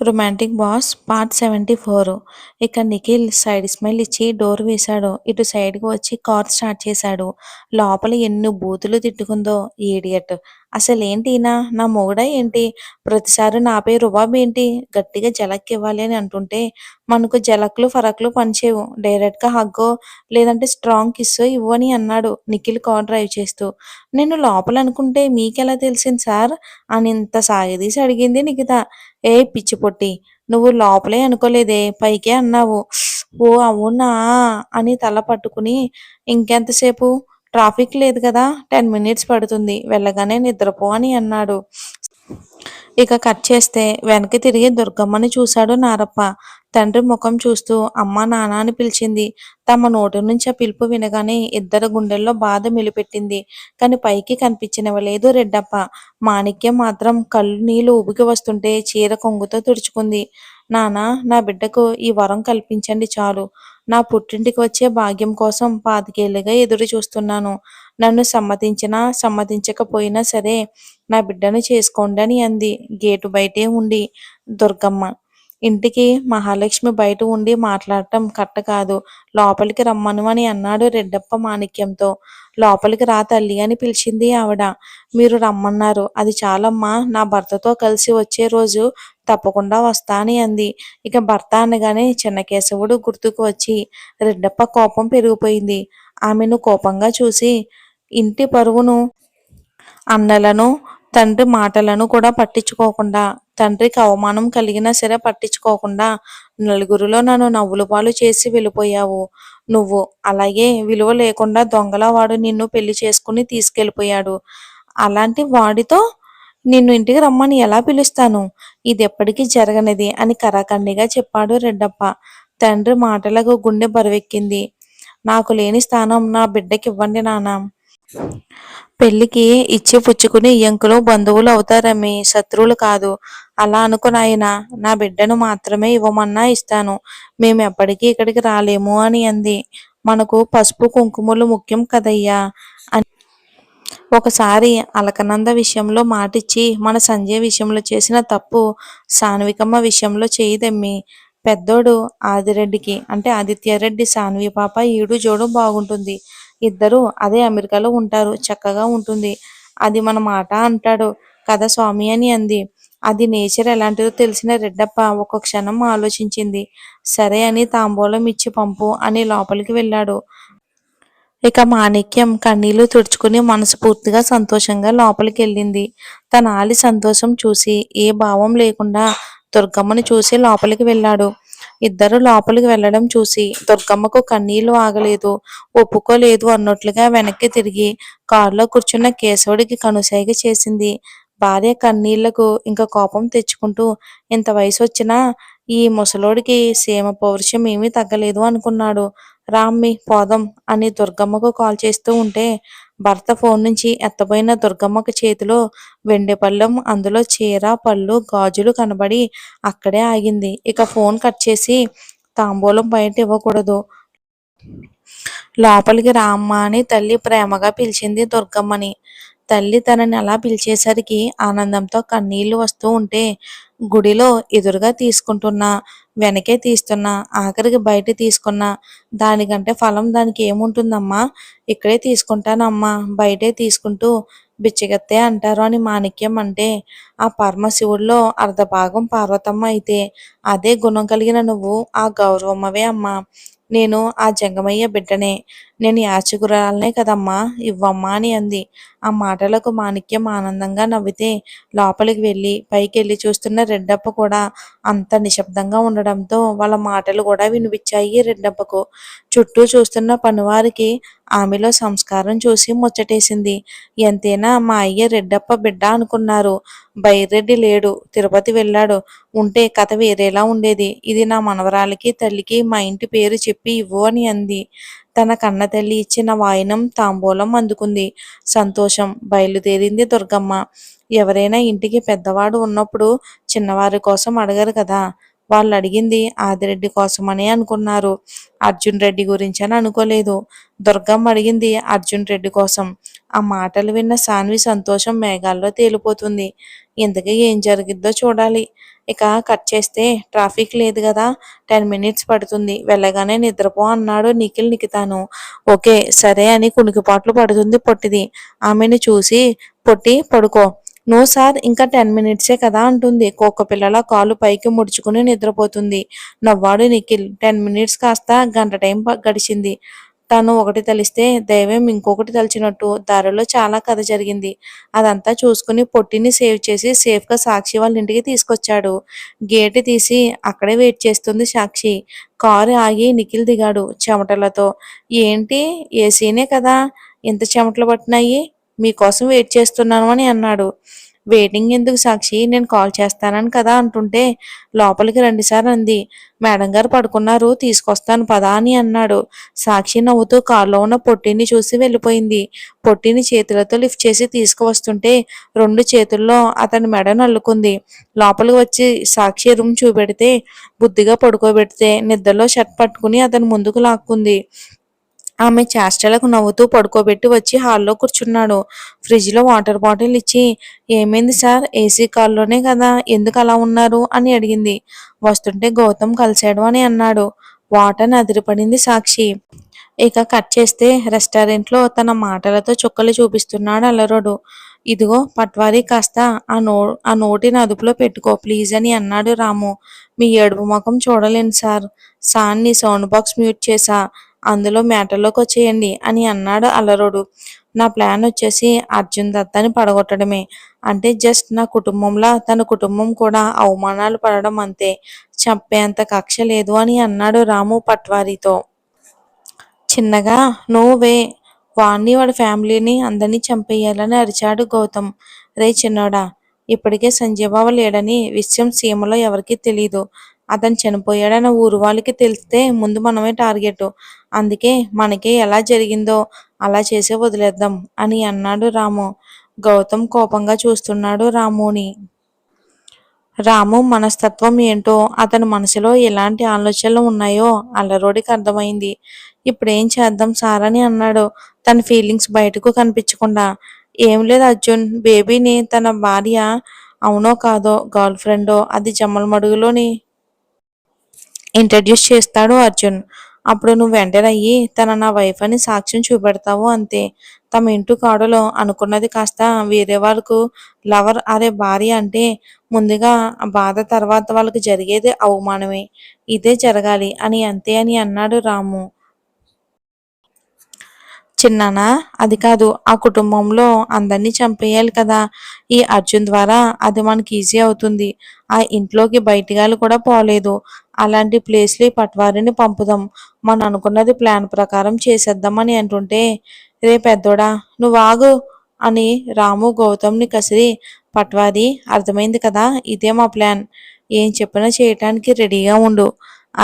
Romantic boss part 74. ఇక Nikhil side smile ఇచ్చి door వేశాడు. ఇటు సైడ్కి వచ్చి కార్ స్టార్ట్ చేశాడు. లోపల ఎన్ని బూతులు తిట్టుకుందో ఈడియట్. అసలేంటి ఈయన నా మొగుడా ఏంటి? ప్రతిసారి నాపై రుబాబ్ ఏంటి? గట్టిగా జలక్ ఇవ్వాలి అని అంటుంటే మనకు జలక్లు ఫరక్లు పనిచేయవు. డైరెక్ట్గా హగ్గో లేదంటే స్ట్రాంగ్ కిస్సో ఇవ్వు అని అన్నాడు నిఖిల్ కార్ డ్రైవ్ చేస్తూ. నేను లోపల అనుకుంటే మీకెలా తెలిసింది సార్ అని ఇంత సాగదీసి అడిగింది నిఖిత. ఏ పిచ్చి పొట్టి, నువ్వు లోపలే అనుకోలేదే, పైకే అన్నావు. ఓ అవునా అని తల పట్టుకుని, ఇంకెంతసేపు? ట్రాఫిక్ లేదు కదా, 10 మినిట్స్ పడుతుంది, వెళ్ళగానే నిద్రపో అని అన్నాడు. ఇక కట్ చేస్తే వెనక్కి తిరిగి దుర్గమ్మని చూశాడు నారప్ప. తండ్రి ముఖం చూస్తూ అమ్మా నాన్న అని పిలిచింది. తమ నోటి నుంచి ఆ పిలుపు వినగానే ఇద్దరు గుండెల్లో బాధ మెలిపెట్టింది. కానీ పైకి కనిపించినవలేదు రెడ్డప్ప. మాణిక్యం మాత్రం కళ్ళు నీళ్లు ఉబికి వస్తుంటే చీర కొంగుతో తుడుచుకుంది. నాన్న, నా బిడ్డకు ఈ వరం కల్పించండి చాలు. నా పుట్టింటికి వచ్చే భాగ్యం కోసం 25 ఏళ్లుగా ఎదురు చూస్తున్నాను. నన్ను సమ్మతించినా సమ్మతించకపోయినా సరే నా బిడ్డను చేసుకోండి అని అంది గేటు బయటే ఉండి దుర్గమ్మ. ఇంటికి మహాలక్ష్మి బయట ఉండి మాట్లాడటం కట్ట కాదు, లోపలికి రమ్మను అని అన్నాడు రెడ్డప్ప మాణిక్యంతో. లోపలికి రా తల్లి అని పిలిచింది ఆవిడ. మీరు రమ్మన్నారు, అది చాలమ్మా, నా భర్తతో కలిసి వచ్చే రోజు తప్పకుండా వస్తా అని అంది. ఇక భర్త అనగానే చిన్నకేశవుడు గుర్తుకు వచ్చి రెడ్డప్ప కోపం పెరిగిపోయింది. ఆమెను కోపంగా చూసి ఇంటి పరువును, అన్నలను, తండ్రి మాటలను కూడా పట్టించుకోకుండా, తండ్రికి అవమానం కలిగినా సరే పట్టించుకోకుండా నలుగురిలో నన్ను నవ్వుల పాలు చేసి వెళ్ళిపోయావు నువ్వు. అలాగే విలువ లేకుండా దొంగల వాడు నిన్ను పెళ్లి చేసుకుని తీసుకెళ్ళిపోయాడు. అలాంటి వాడితో నిన్ను ఇంటికి రమ్మని ఎలా పిలుస్తాను? ఇది ఎప్పటికీ జరగనిది అని కరాఖండిగా చెప్పాడు రెడ్డప్ప. తండ్రి మాటలకు గుండె బరువెక్కింది. నాకు లేని స్థానం నా బిడ్డకి ఇవ్వండి నాన్న. పెళ్లికి ఇచ్చి పుచ్చుకుని ఎంకులు బంధువులు అవుతారమ్మి, శత్రువులు కాదు. అలా అనుకున్నాయన, నా బిడ్డను మాత్రమే ఇవ్వమన్నా ఇస్తాను. మేము ఎప్పటికీ ఇక్కడికి రాలేము అని అంది. మనకు పసుపు కుంకుమలు ముఖ్యం కదయ్యా అని ఒకసారి అలకనంద విషయంలో మాటిచ్చి మన సంజయ్ విషయంలో చేసిన తప్పు సాన్వికమ్మ విషయంలో చేయదమ్మి. పెద్దోడు ఆదిరెడ్డికి అంటే ఆదిత్యరెడ్డి సాన్వి పాప ఈడు జోడు బాగుంటుంది. ఇద్దరు అదే అమెరికాలో ఉంటారు, చక్కగా ఉంటుంది. అది మన మాట అంటాడు కదా స్వామి అని అంది. అది నేచర్ ఎలాంటిదో తెలిసిన రెడ్డప్ప ఒక క్షణం ఆలోచించింది. సరే అని తాంబూలం ఇచ్చి పంపు అని లోపలికి వెళ్ళాడు. ఇక మాణిక్యం కన్నీళ్లు తుడుచుకుని మనస్ఫూర్తిగా సంతోషంగా లోపలికి వెళ్ళింది. తన ఆలి సంతోషం చూసి ఏ భావం లేకుండా దుర్గమ్మని చూసి లోపలికి వెళ్ళాడు. ఇద్దరు లోపలికి వెళ్ళడం చూసి దుర్గమ్మకు కన్నీళ్లు ఆగలేదు, ఒప్పుకోలేదు అన్నట్లుగా వెనక్కి తిరిగి కారులో కూర్చున్న కేశవుడికి కనుసైగ చేసింది. భార్య కన్నీళ్లకు ఇంకా కోపం తెచ్చుకుంటూ, ఇంత వయసు వచ్చినా ఈ ముసలోడికి సీమ పౌరుషం ఏమీ తగ్గలేదు అనుకున్నాడు. రామ్మి పోదాం అని దుర్గమ్మకు కాల్ చేస్తూ ఉంటే భర్త ఫోన్ నుంచి ఎత్తబోయిన దుర్గమ్మకు చేతిలో వెండి పళ్ళెం, అందులో చీర, పళ్ళు, గాజులు కనబడి అక్కడే ఆగింది. ఇక ఫోన్ కట్ చేసి, తాంబూలం బయట ఇవ్వకూడదు, లోపలికి రామ్మా అని తల్లి ప్రేమగా పిలిచింది దుర్గమ్మని. తల్లి తనని అలా పిలిచేసరికి ఆనందంతో కన్నీళ్లు వస్తూ ఉంటే గుడిలో ఎదురుగా తీసుకుంటున్నా, వెనకే తీస్తున్నా, ఆఖరికి బయట తీసుకున్నా దానికంటే ఫలం దానికి ఏముంటుందమ్మా? ఇక్కడే తీసుకుంటానమ్మా, బయటే తీసుకుంటూ బిచ్చగత్తే అంటారు అని మాణిక్యం అంటే, ఆ పరమశివుడిలో అర్ధభాగం పార్వతమ్మ అయితే అదే గుణం కలిగిన నువ్వు ఆ గౌరవమ్మవే అమ్మా. నేను ఆ జంగమయ్య బిడ్డనే, నేను యాచకురాలనే కదమ్మా, ఇవ్వమ్మా అని అంది. ఆ మాటలకు మాణిక్యం ఆనందంగా నవ్వితే లోపలికి వెళ్ళి పైకి వెళ్ళి చూస్తున్న రెడ్డప్ప కూడా అంత నిశ్శబ్దంగా ఉండడంతో వాళ్ళ మాటలు కూడా వినిపించాయి రెడ్డప్పకు. చుట్టూ చూస్తున్న పనివారికి ఆమెలో సంస్కారం చూసి ముచ్చటేసింది. ఎంతైనా మా అయ్య రెడ్డప్ప బిడ్డ అనుకున్నారు. బైరెడ్డి లేడు, తిరుపతి వెళ్ళాడు, ఉంటే కథ వేరేలా ఉండేది. ఇది నా మనవరాలికి తల్లికి మా ఇంటి పేరు చెప్పి ఇవ్వు అని అంది. తన కన్న తల్లి ఇచ్చిన వాయినం తాంబూలం అందుకుంది. సంతోషం. బయలుదేరింది దుర్గమ్మ. ఎవరైనా ఇంటికి పెద్దవాడు ఉన్నప్పుడు చిన్నవారి కోసం అడగరు కదా. వాళ్ళు అడిగింది ఆదిరెడ్డి కోసమని అనుకున్నారు, అర్జున్ రెడ్డి గురించి అని అనుకోలేదు. దుర్గమ్మ అడిగింది అర్జున్ రెడ్డి కోసం. ఆ మాటలు విన్న సాన్వి సంతోషం మేఘాల్లో తేలిపోతుంది. ఇంతకీ ఏం జరిగిద్దో చూడాలి. ఇక కట్ చేస్తే ట్రాఫిక్ లేదు కదా, 10 మినిట్స్ పడుతుంది, వెళ్ళగానే నిద్రపో అన్నాడు నిఖిల్ నిఖితాను. ఓకే సరే అని కునికిపాట్లు పడుతుంది పొట్టిది. ఆమెను చూసి పొట్టి పడుకో. నో సార్ ఇంకా 10 మినిట్సే కదా అంటుంది. కుక్క పిల్లల కాలు పైకి ముడుచుకుని నిద్రపోతుంది. నవ్వాడు నిఖిల్. 10 మినిట్స్ కాస్త గంట టైం గడిచింది. తను ఒకటి తలిస్తే దైవం ఇంకొకటి తలిచినట్టు దారిలో చాలా కథ జరిగింది. అదంతా చూసుకుని పొట్టిని సేవ్ చేసి సేఫ్గా సాక్షి వాళ్ళ ఇంటికి తీసుకొచ్చాడు. గేటు తీసి అక్కడే వెయిట్ చేస్తుంది సాక్షి. కారు ఆగి నిఖిల్ దిగాడు చెమటలతో. ఏంటి ఏసీనే కదా, ఇంత చెమటలు పట్టినాయి, మీకోసం వెయిట్ చేస్తున్నాను అని అన్నాడు. వెయిటింగ్ ఎందుకు సాక్షి, నేను కాల్ చేస్తానని కదా అంటుంటే లోపలికి రండి సార్ అంది. మేడం గారు పడుకున్నారు, తీసుకొస్తాను పదా అని అన్నాడు. సాక్షి నవ్వుతూ కారులో ఉన్న పొట్టిని చూసి వెళ్ళిపోయింది. పొట్టిని చేతులతో లిఫ్ట్ చేసి తీసుకువస్తుంటే 2 చేతుల్లో అతని మెడను అల్లుకుంది. లోపలికి వచ్చి సాక్షి రూమ్ చూపెడితే బుద్ధిగా పడుకోబెడితే నిద్రలో షర్ట్ పట్టుకుని అతని ముందుకు లాక్కుంది. ఆమె చేష్టలకు నవ్వుతూ పడుకోబెట్టి వచ్చి హాల్లో కూర్చున్నాడు. ఫ్రిడ్జ్లో వాటర్ బాటిల్ ఇచ్చి ఏమైంది సార్, ఏసీ కారులోనే కదా, ఎందుకు అలా ఉన్నారు అని అడిగింది. వస్తుంటే గౌతమ్ కలిశాడు అని అన్నాడు. వాటని అదిరిపడింది సాక్షి. ఇక కట్ చేస్తే రెస్టారెంట్లో తన మాటలతో చుక్కలు చూపిస్తున్నాడు అల్లరోడు. ఇదిగో పట్వారీ కాస్త ఆ నోటిని అదుపులో పెట్టుకో ప్లీజ్ అని అన్నాడు రాము. మీ ఏడుపు ముఖం చూడలేను సార్. సాన్ని సౌండ్ బాక్స్ మ్యూట్ చేసా, అందులో మ్యాటర్లోకి వచ్చేయండి అని అన్నాడు అల్లరోడు. నా ప్లాన్ వచ్చేసి అర్జున్ దత్తని పడగొట్టడమే. అంటే జస్ట్ నా కుటుంబంలా తన కుటుంబం కూడా అవమానాలు పడడం అంతే. చంపేంత కక్ష లేదు అని అన్నాడు రాము పట్వారీతో. చిన్నగా నువ్వే వాణ్ణి వాడి ఫ్యామిలీని అందరినీ చంపేయాలని అరిచాడు గౌతమ్. రే చిన్నోడా, ఇప్పటికే సంజయబాబు లేడని విషయం సీమలో ఎవరికీ తెలీదు. అతను చనిపోయాడని ఊరు వాళ్ళకి తెలిస్తే ముందు మనమే టార్గెట్. అందుకే మనకే ఎలా జరిగిందో అలా చేసే వదిలేద్దాం అని అన్నాడు రాము. గౌతమ్ కోపంగా చూస్తున్నాడు రాముని. రాము మనస్తత్వం ఏంటో, అతని మనసులో ఎలాంటి ఆలోచనలు ఉన్నాయో అల్లరోడికి అర్థమైంది. ఇప్పుడేం చేద్దాం సార్ అని అన్నాడు తన ఫీలింగ్స్ బయటకు కనిపించకుండా. ఏం లేదు అర్జున్, బేబీని తన భార్య అవునో కాదో గర్ల్ ఫ్రెండో అది జమ్మల మడుగులోని ఇంట్రడ్యూస్ చేస్తాడు అర్జున్. అప్పుడు నువ్వు ఎంటర్ అయ్యి తన నా వైఫ్ అని సాక్ష్యం చూపెడతావు అంతే. తమ ఇంటి కాడలో అనుకున్నది కాస్త వేరే వాళ్ళకు లవర్ అరే భార్య అంటే ముందుగా బాధ, తర్వాత వాళ్ళకి జరిగేది అవమానమే. ఇదే జరగాలి అని అంతే అని అన్నాడు రాము. చిన్నానా, అది కాదు, ఆ కుటుంబంలో అందరినీ చంపేయాలి కదా. ఈ అర్జున్ ద్వారా అది మనకి ఈజీ అవుతుంది. ఆ ఇంట్లోకి బయటిగాలు కూడా పోలేదు. అలాంటి ప్లేస్లో ఈ పట్వారిని పంపుదాం. మనం అనుకున్నది ప్లాన్ ప్రకారం చేసేద్దాం అని అంటుంటే, రే పెద్దోడా నువ్వు ఆగు అని రాము గౌతమ్ని కసిరి, పట్వారి అర్థమైంది కదా, ఇదే మా ప్లాన్. ఏం చెప్పినా చేయటానికి రెడీగా ఉండు.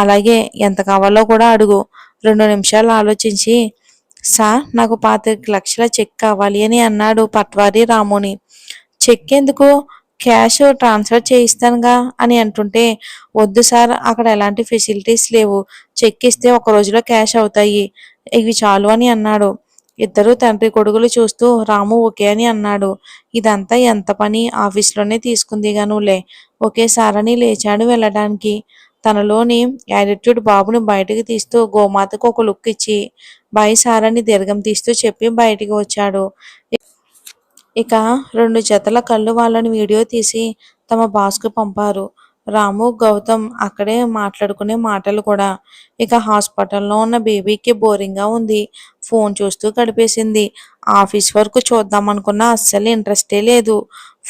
అలాగే ఎంత కావాలో కూడా అడుగు. 2 నిమిషాలు ఆలోచించి సార్ నాకు 25 లక్షల చెక్ కావాలి అని అన్నాడు పట్వారి రాముని. చెక్ ఎందుకు, క్యాష్ ట్రాన్స్ఫర్ చేయిస్తానుగా అని అంటుంటే, వద్దు సార్ అక్కడ ఎలాంటి ఫెసిలిటీస్ లేవు, చెక్ ఇస్తే ఒక రోజులో క్యాష్ అవుతాయి, ఇవి చాలు అని అన్నాడు. ఇద్దరు తండ్రి కొడుకులు చూస్తూ రాము ఓకే అని అన్నాడు. ఇదంతా ఎంత పని ఆఫీస్లోనే తీసుకుందిగా నువ్వులే. ఓకే సార్ అని లేచాడు వెళ్ళడానికి. తనలోని యాటిట్యూడ్ బాబుని బయటకు తీస్తూ గోమాతకు ఒక లుక్ ఇచ్చి బాయ్ సార్ అని దీర్ఘం తీస్తూ చెప్పి బయటికి వచ్చాడు. ఇక 2 జతల కళ్ళు వాళ్ళని వీడియో తీసి తమ బాస్కు పంపారు. రాము గౌతమ్ అక్కడే మాట్లాడుకునే మాటలు కూడా. ఇక హాస్పిటల్లో ఉన్న బేబీకి బోరింగ్గా ఉంది. ఫోన్ చూస్తూ గడిపేసింది. ఆఫీస్ వర్క్ చూద్దామనుకున్నా అస్సలు ఇంట్రెస్టే లేదు.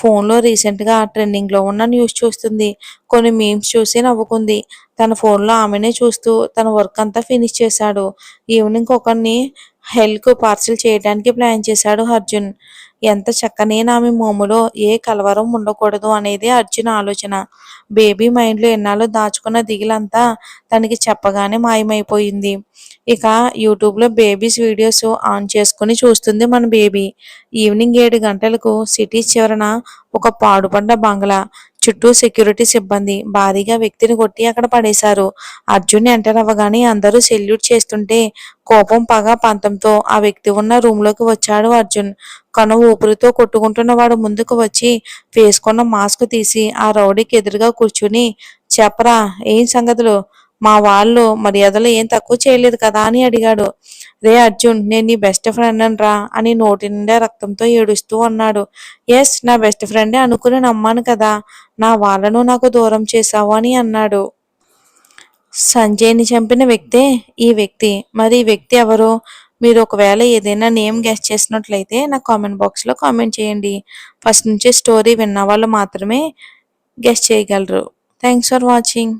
ఫోన్లో రీసెంట్గా ట్రెండింగ్లో ఉన్న న్యూస్ చూస్తుంది. కొన్ని మీమ్స్ చూసి నవ్వుకుంది. తన ఫోన్లో ఆమెనే చూస్తూ తన వర్క్ అంతా ఫినిష్ చేశాడు. ఈవినింగ్ ఒకరిని హెల్క్ పార్సిల్ చేయడానికి ప్లాన్ చేశాడు అర్జున్. ఎంత చక్కనైన ఆమె మోములో ఏ కలవరం ఉండకూడదు అనేది అర్జున్ ఆలోచన. బేబీ మైండ్లో ఎన్నాళ్ళు దాచుకున్న దిగులంతా తనకి చెప్పగానే మాయమైపోయింది. ఇక యూట్యూబ్లో బేబీస్ వీడియోస్ ఆన్ చేసుకుని చూస్తుంది మన బేబీ. ఈవినింగ్ 7 గంటలకు సిటీ చివరన ఒక పాడుపడ్డ బంగ్లా. చుట్టూ సెక్యూరిటీ సిబ్బంది భారీగా వ్యక్తిని కొట్టి అక్కడ పడేశారు. అర్జున్ ఎంటర్ అవ్వగానే అందరూ సెల్యూట్ చేస్తుంటే కోపం, పగ, పంతంతో ఆ వ్యక్తి ఉన్న రూంలోకి వచ్చాడు అర్జున్. కను ఊపిరితో కొట్టుకుంటున్న వాడు ముందుకు వచ్చి వేసుకున్న మాస్క్ తీసి ఆ రౌడీకి ఎదురుగా కూర్చుని, చెప్పరా ఏం సంగతులు, మా వాళ్ళు మర్యాదలు ఏం తక్కువ చేయలేదు కదా అని అడిగాడు. రే అర్జున్, నేను నీ బెస్ట్ ఫ్రెండ్ రా అని నోటి నిండా రక్తంతో ఏడుస్తూ అన్నాడు. ఎస్, నా బెస్ట్ ఫ్రెండే అనుకుని నమ్మాను కదా, నా వాళ్ళను నాకు దూరం చేశావు అని అన్నాడు. సంజయ్ని చంపిన వ్యక్తే ఈ వ్యక్తి. మరి ఈ వ్యక్తి ఎవరు? మీరు ఒకవేళ ఏదైనా నేమ్ గెస్ చేసినట్లయితే నా కామెంట్ బాక్స్లో కామెంట్ చేయండి. ఫస్ట్ నుంచి స్టోరీ విన్న వాళ్ళు మాత్రమే గెస్ చేయగలరు. Thanks for watching.